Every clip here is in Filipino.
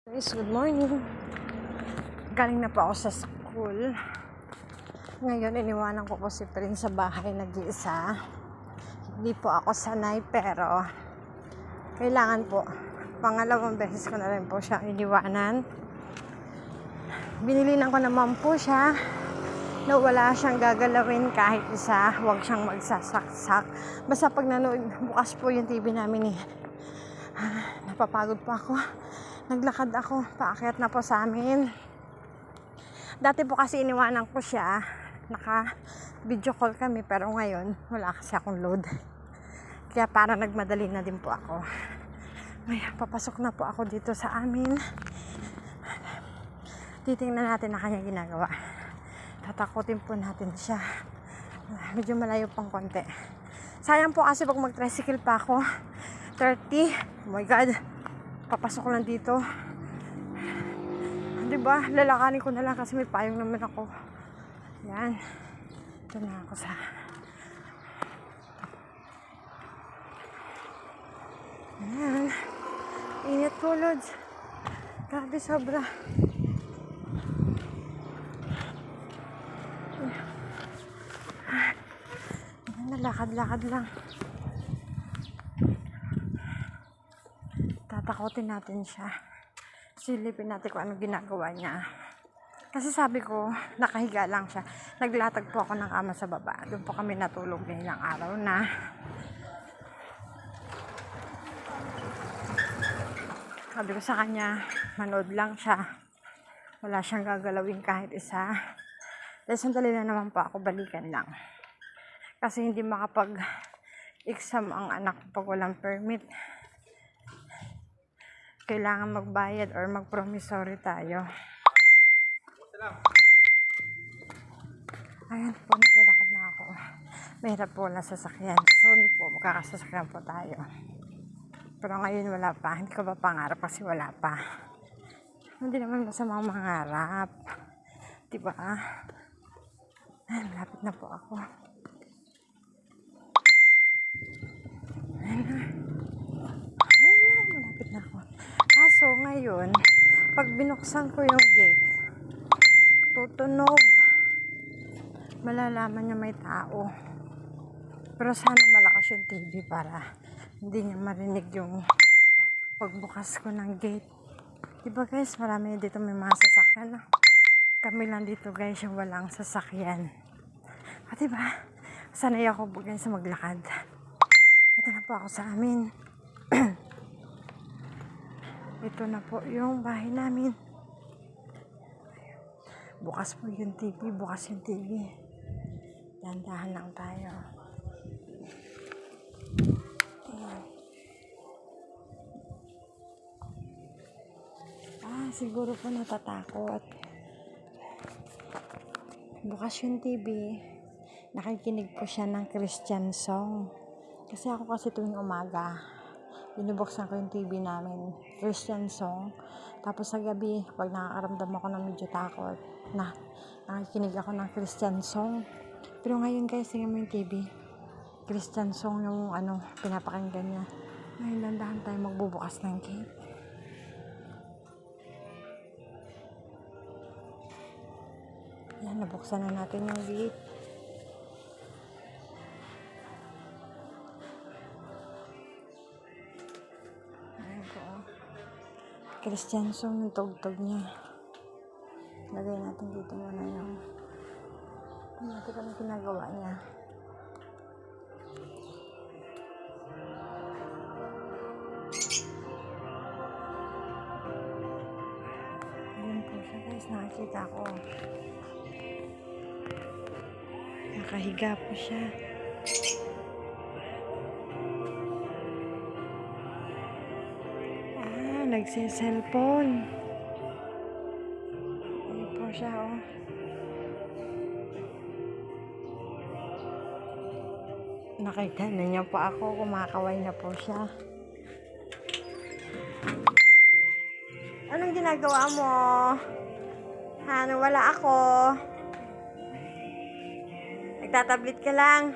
Guys, good morning. Galing na po ako sa school. Ngayon, iniwanan ko po si Prince sa bahay nag-iisa. Hindi po ako sanay pero kailangan po. Pangalawang beses ko na rin po siya iniwanan. Binilinan ko naman po siya na wala siyang gagalawin kahit isa. Huwag siyang magsasaksak. Basta pag nanood, bukas po yung TV namin napapagod po ako. Naglakad ako, paakyat na po sa amin. Dati po kasi iniwanan ko siya, naka-video call kami, pero ngayon, wala kasi akong load. Kaya parang nagmadali na din po ako. Ngayon, papasok na po ako dito sa amin. Titingnan natin na kanya ginagawa. Tatakutin po natin siya. Medyo malayo pang konti. Sayang po kasi pag mag-tricycle pa ako, 30, oh my god, papasok lang dito. Diba? Lalakanin ko na lang kasi may payong naman ako. Yan. Ito na ako sa... Yan. Init po, Lods. Grabe, sobra. Yan, nalakad-lakad lang. Tatakotin natin siya. Silipin natin kung anong ginagawa niya. Kasi sabi ko, nakahiga lang siya. Naglatag po ako ng kama sa baba. Doon po kami natulog ng ilang araw na. Sabi ko sa kanya, manood lang siya. Wala siyang gagalawin kahit isa. Dahil sandali na naman po ako, balikan lang. Kasi hindi makapag-exam ang anak pag walang permit. Kailangan magbayad or mag-promissory tayo. Ayan po, naglalakad na ako. Mahirap po na sasakyan. Soon po, makakasasakyan po tayo. Pero ngayon wala pa. Hindi ko pa pangarap kasi wala pa. Hindi naman masamang mangarap. Diba? Ayan, lapit na po ako. Ayan na. Ayan, malapit na ako. Kaso ngayon, pag binuksan ko yung gate, tutunog. Malalaman niya may tao. Pero sana malakas yung TV para hindi niya marinig yung pagbukas ko ng gate. Diba guys, marami dito may mga sasakyan. Kami lang dito guys yung walang sasakyan. At diba, sanay ako guys sa maglakad. Ito na po ako sa amin. Ito na po yung bahay namin. Bukas po yung TV, bukas yung TV. Dahan-dahan lang tayo. Ayan. Siguro po natatakot. Bukas yung TV. Nakikinig po siya ng Christian song. Kasi ako kasi tuwing umaga, binubuksan ko yung TV namin, Christian song. Tapos sa gabi, pag nakakaramdam ako ng medyo takot, nakikinig ako ng Christian song. Pero ngayon guys, tingnan mo yung TV. Christian song yung pinapakinggan niya. Ngayon, landahan tayo magbubukas ng gate. Yan, nabuksan na natin yung gate. Ayan po. Christian song yung tugtog niya. Lagay natin dito muna yung natin kami ginagawa niya. Ayan po siya guys, nakakita ko. Nakahiga po siya. Nagsiselfone. Ayan po siya oh. Nakita na niya po ako, kumakaway na po siya. Anong ginagawa mo? Wala ako. Nagtatablet ka lang.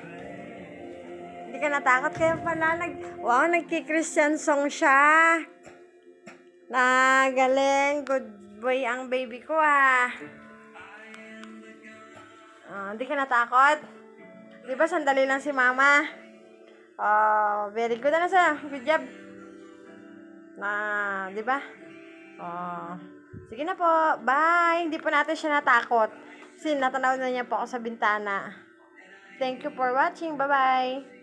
Hindi ka natakot, kaya pala nagki-Christian song siya. Galing. Good boy ang baby ko, ah. Hindi ka natakot? Di ba sandali lang si mama? Very good. Ano sa'yo? Good job. Di ba? Sige na po. Bye. Hindi po natin siya natakot. Kasi natanaw na niya po ako sa bintana. Thank you for watching. Bye-bye.